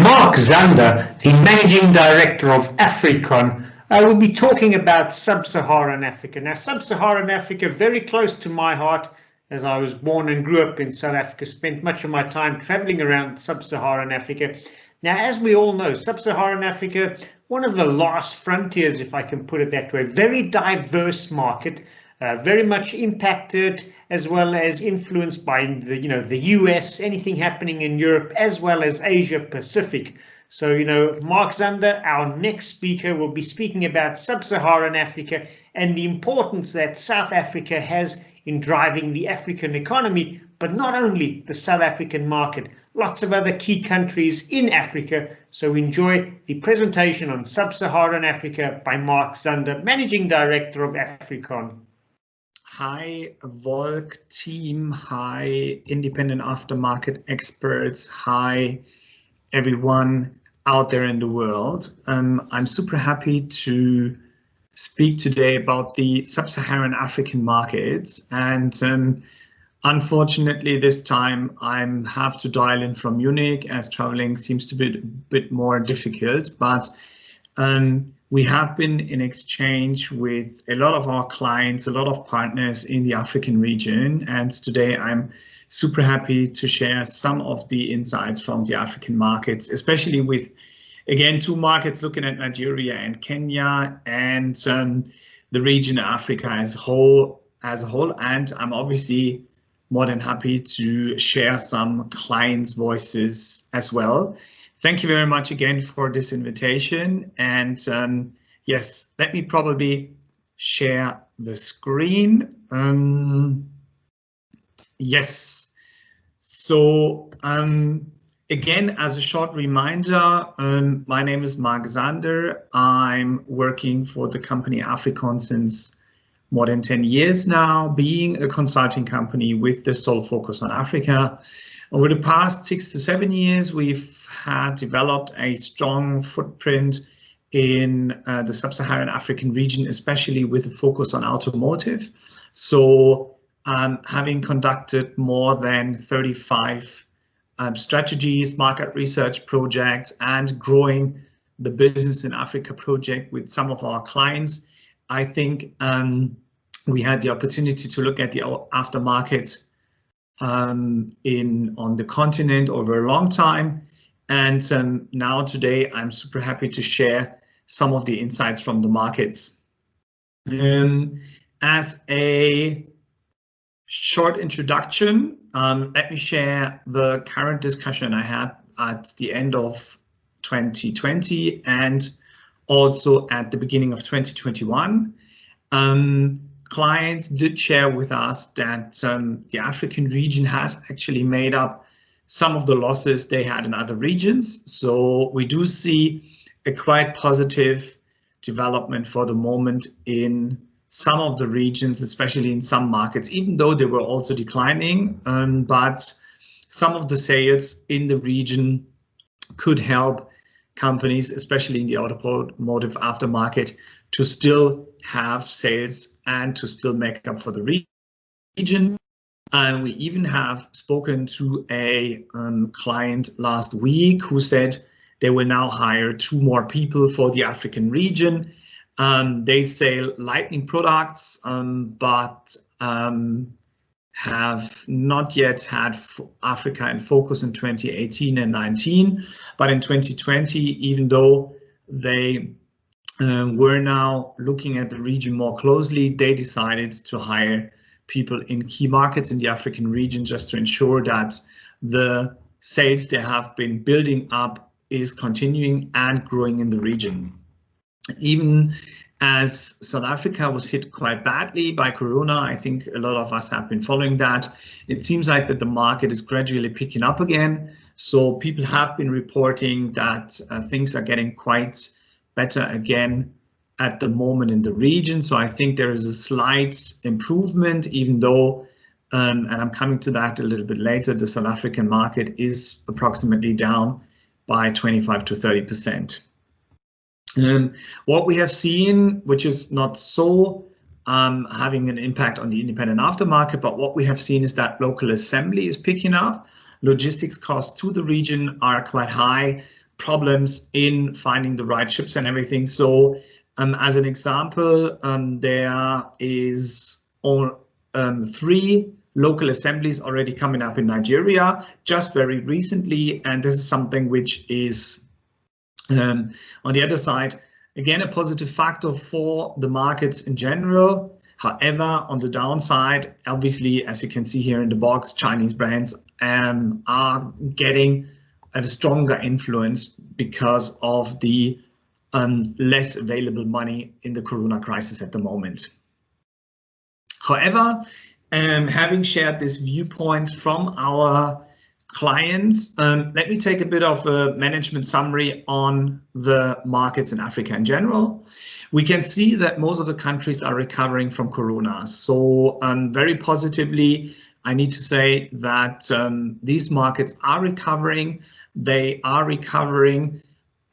Marc Zander, the Managing Director of Africon, will be talking about Sub-Saharan Africa. Now, Sub-Saharan Africa, very close to my heart, as I was born and grew up in South Africa, spent much of my time traveling around Sub-Saharan Africa. Now, as we all know, Sub-Saharan Africa, one of the last frontiers, if I can put it that way, very diverse market, very much impacted as well as influenced by the US, anything happening in Europe, as well as Asia Pacific. So, Marc Zander, our next speaker, will be speaking about Sub-Saharan Africa and the importance that South Africa has in driving the African economy, but not only the South African market, lots of other key countries in Africa. So enjoy the presentation on Sub-Saharan Africa by Marc Zander, Managing Director of Africon. Hi, Volk team. Hi, independent aftermarket experts. Hi, everyone out there in the world. I'm super happy to speak today about the Sub-Saharan African markets. And unfortunately, this time I have to dial in from Munich as traveling seems to be a bit more difficult. But we have been in exchange with a lot of our clients, a lot of partners in the African region. And today I'm super happy to share some of the insights from the African markets, especially with, again, two markets looking at Nigeria and Kenya and the region of Africa as a whole. And I'm obviously more than happy to share some clients' voices as well. Thank you very much again for this invitation. And yes, let me probably share the screen. Yes. So again, as a short reminder, my name is Marc Zander. I'm working for the company Africon since more than 10 years now, being a consulting company with the sole focus on Africa. Over the past 6 to 7 years, we've developed a strong footprint in the Sub-Saharan African region, especially with a focus on automotive. So having conducted more than 35 strategies, market research projects, and growing the Business in Africa project with some of our clients, I think we had the opportunity to look at the aftermarket on the continent over a long time. And now today, I'm super happy to share some of the insights from the markets. As a short introduction, let me share the current discussion I had at the end of 2020 and also at the beginning of 2021. Clients did share with us that the African region has actually made up some of the losses they had in other regions. So we do see a quite positive development for the moment in some of the regions, especially in some markets, even though they were also declining. But some of the sales in the region could help companies, especially in the automotive aftermarket, to still have sales and to still make up for the region. And we even have spoken to a client last week who said they will now hire 2 more people for the African region. They sell lighting products, but have not yet had Africa in focus in 2018 and 19. But in 2020, even though they were now looking at the region more closely, they decided to hire people in key markets in the African region just to ensure that the sales they have been building up is continuing and growing in the region. Even as South Africa was hit quite badly by Corona, I think a lot of us have been following that. It seems like that the market is gradually picking up again. So people have been reporting that things are getting quite better again at the moment in the region. So I think there is a slight improvement, even though, and I'm coming to that a little bit later, the South African market is approximately down by 25 to 30%. What we have seen, which is not so having an impact on the independent aftermarket, but what we have seen is that local assembly is picking up. Logistics costs to the region are quite high, problems in finding the right chips and everything. So as an example, there is 3 local assemblies already coming up in Nigeria just very recently, and this is something which is on the other side, again, a positive factor for the markets in general. However, on the downside, obviously, as you can see here in the box, Chinese brands are getting a stronger influence because of the less available money in the Corona crisis at the moment. However, having shared this viewpoint from our clients, let me take a bit of a management summary on the markets in Africa in general. We can see that most of the countries are recovering from Corona. So very positively, I need to say that these markets are recovering. They are recovering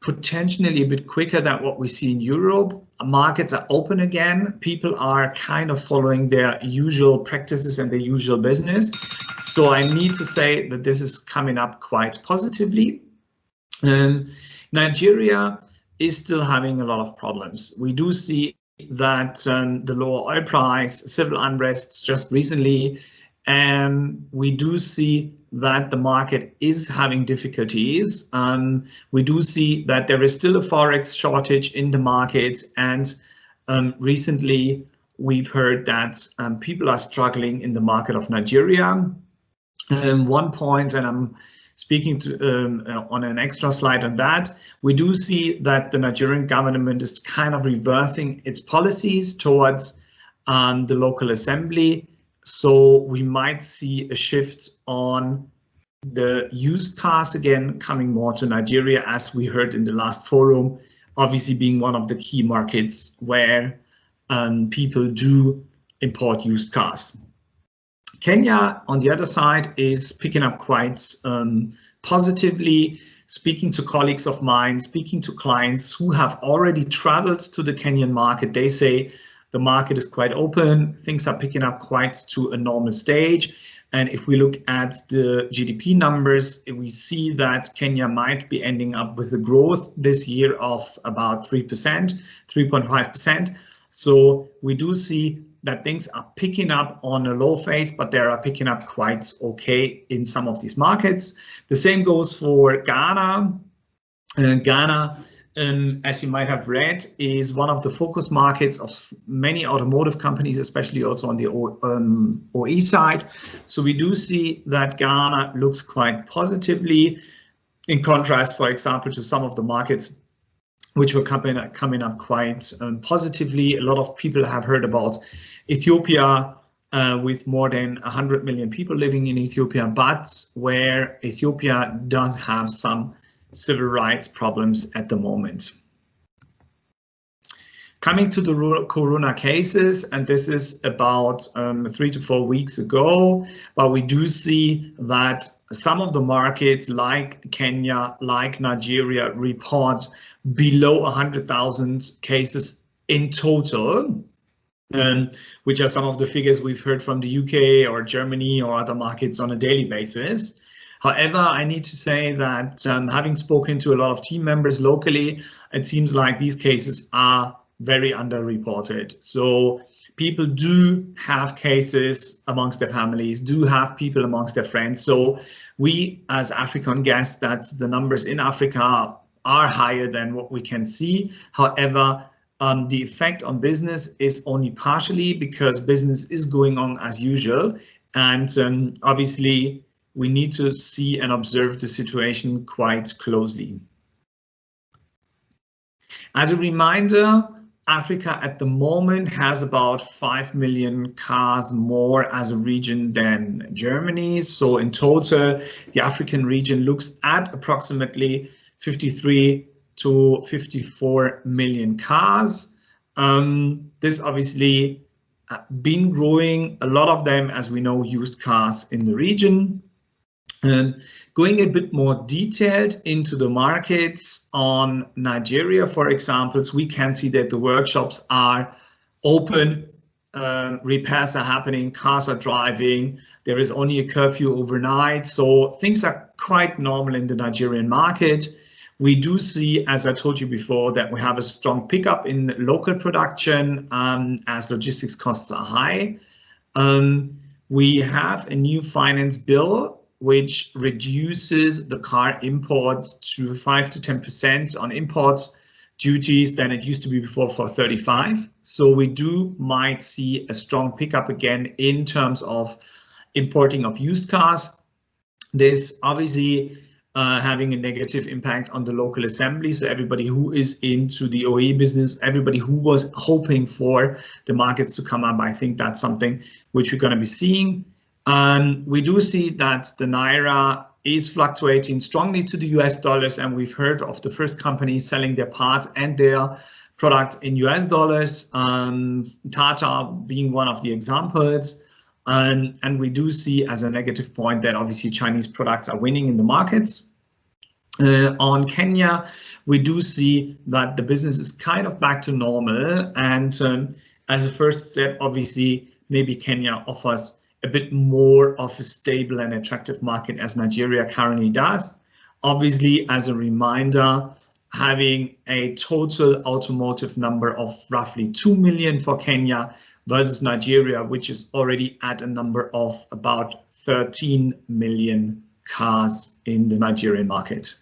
potentially a bit quicker than what we see in Europe. Markets are open again. People are kind of following their usual practices and their usual business. So I need to say that this is coming up quite positively. Nigeria is still having a lot of problems. We do see that the lower oil price, civil unrests just recently, we do see that the market is having difficulties. We do see that there is still a forex shortage in the market, and recently we've heard that people are struggling in the market of Nigeria. One point, and I'm speaking to on an extra slide on that, we do see that the Nigerian government is kind of reversing its policies towards the local assembly. So we might see a shift on the used cars again coming more to Nigeria, as we heard in the last forum, obviously being one of the key markets where people do import used cars. Kenya, on the other side, is picking up quite positively. Speaking to colleagues of mine, speaking to clients who have already traveled to the Kenyan market, they say the market is quite open, things are picking up quite to a normal stage. And if we look at the GDP numbers, we see that Kenya might be ending up with a growth this year of about 3%, 3.5%. So we do see that things are picking up on a low phase, but they are picking up quite okay in some of these markets. The same goes for Ghana. Ghana, as you might have read, is one of the focus markets of many automotive companies, especially also on the OE side. So we do see that Ghana looks quite positively, in contrast, for example, to some of the markets which were coming up quite positively. A lot of people have heard about Ethiopia, with more than 100 million people living in Ethiopia, but where Ethiopia does have some civil rights problems at the moment. Coming to the Corona cases, and this is about 3 to 4 weeks ago, but we do see that some of the markets like Kenya, like Nigeria, report below 100,000 cases in total, which are some of the figures we've heard from the UK or Germany or other markets on a daily basis. However, I need to say that having spoken to a lot of team members locally, it seems like these cases are very underreported. So people do have cases amongst their families, do have people amongst their friends. So we as Africon guess that the numbers in Africa are higher than what we can see. However, the effect on business is only partially because business is going on as usual. And obviously, we need to see and observe the situation quite closely. As a reminder, Africa at the moment has about 5 million cars more as a region than Germany. So in total, the African region looks at approximately 53 to 54 million cars. This obviously been growing, a lot of them, as we know, used cars in the region. Going a bit more detailed into the markets on Nigeria, for example, we can see that the workshops are open, repairs are happening, cars are driving, there is only a curfew overnight, so things are quite normal in the Nigerian market. We do see, as I told you before, that we have a strong pickup in local production as logistics costs are high. We have a new finance bill which reduces the car imports to 5 to 10% on imports duties than it used to be before for 35. So we might see a strong pickup again in terms of importing of used cars. This obviously having a negative impact on the local assembly. So everybody who is into the OE business, everybody who was hoping for the markets to come up, I think that's something which we're going to be seeing. We do see that the Naira is fluctuating strongly to the US dollars, and we've heard of the first companies selling their parts and their products in US dollars, Tata being one of the examples. And we do see as a negative point that obviously Chinese products are winning in the markets. On Kenya, we do see that the business is kind of back to normal. And as a first step, obviously, maybe Kenya offers a bit more of a stable and attractive market as Nigeria currently does. Obviously, as a reminder, having a total automotive number of roughly 2 million for Kenya versus Nigeria, which is already at a number of about 13 million cars in the Nigerian market.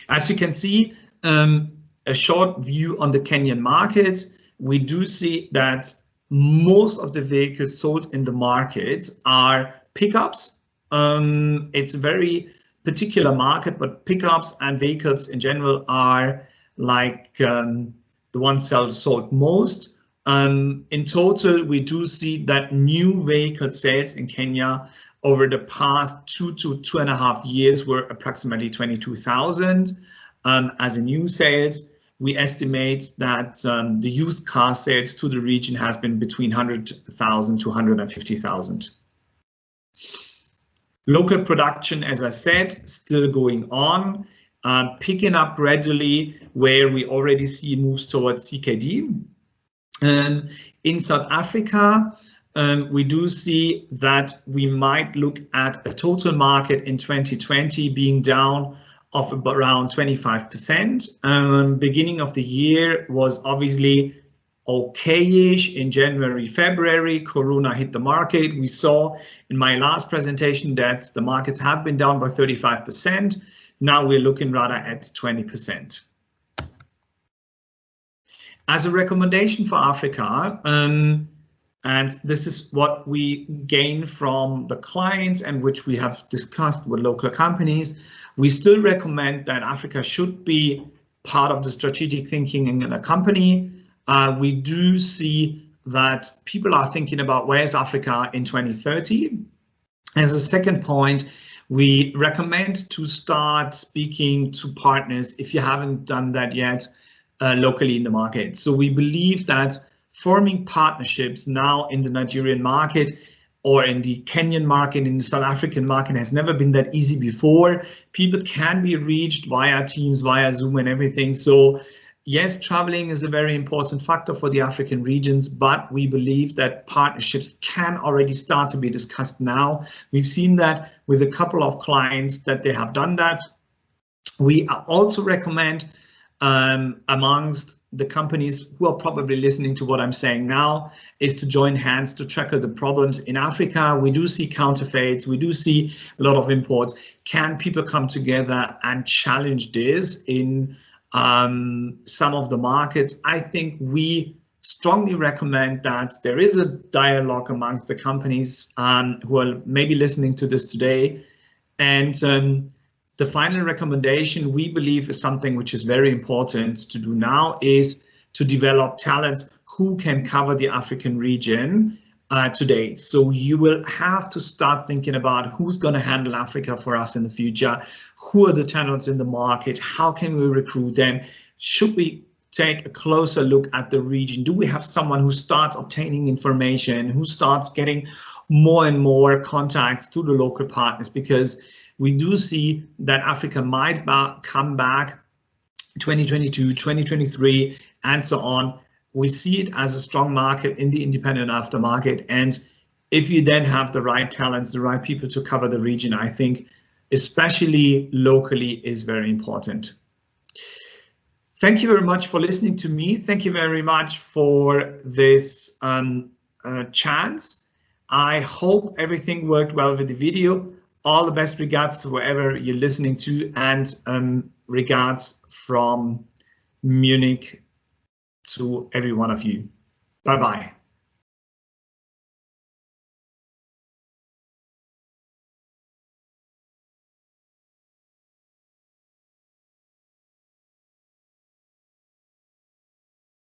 As you can see, a short view on the Kenyan market, we do see that most of the vehicles sold in the market are pickups. It's a very particular market, but pickups and vehicles in general are like the ones sold most. In total, we do see that new vehicle sales in Kenya over the past 2 to 2.5 years were approximately 22,000 as a new sales. We estimate that the used car sales to the region has been between 100,000 to 150,000. Local production, as I said, still going on, picking up gradually where we already see moves towards CKD. In South Africa, we do see that we might look at a total market in 2020 being down of around 25%. Beginning of the year was obviously okay-ish in January, February. Corona hit the market. We saw in my last presentation that the markets have been down by 35%. Now we're looking rather at 20%. As a recommendation for Africa, and this is what we gain from the clients and which we have discussed with local companies, we still recommend that Africa should be part of the strategic thinking in a company. We do see that people are thinking about where's Africa in 2030. As a second point, we recommend to start speaking to partners if you haven't done that yet locally in the market. So we believe that forming partnerships now in the Nigerian market or in the Kenyan market, in the South African market has never been that easy before. People can be reached via Teams, via Zoom and everything. So yes, traveling is a very important factor for the African regions, but we believe that partnerships can already start to be discussed now. We've seen that with a couple of clients that they have done that. We also recommend amongst the companies who are probably listening to what I'm saying now is to join hands to tackle the problems in Africa. We do see counterfeits, we do see a lot of imports. Can people come together and challenge this in some of the markets? I think we strongly recommend that there is a dialogue amongst the companies who are maybe listening to this today. And the final recommendation we believe is something which is very important to do now is to develop talents who can cover the African region today. So you will have to start thinking about who's going to handle Africa for us in the future. Who are the talents in the market? How can we recruit them? Should we take a closer look at the region? Do we have someone who starts obtaining information, who starts getting more and more contacts to the local partners? Because we do see that Africa might come back 2022, 2023, and so on. We see it as a strong market in the independent aftermarket. And if you then have the right talents, the right people to cover the region, I think especially locally, is very important. Thank you very much for listening to me. Thank you very much for this chance. I hope everything worked well with the video. All the best regards to wherever you're listening to, and regards from Munich to every one of you. Bye-bye.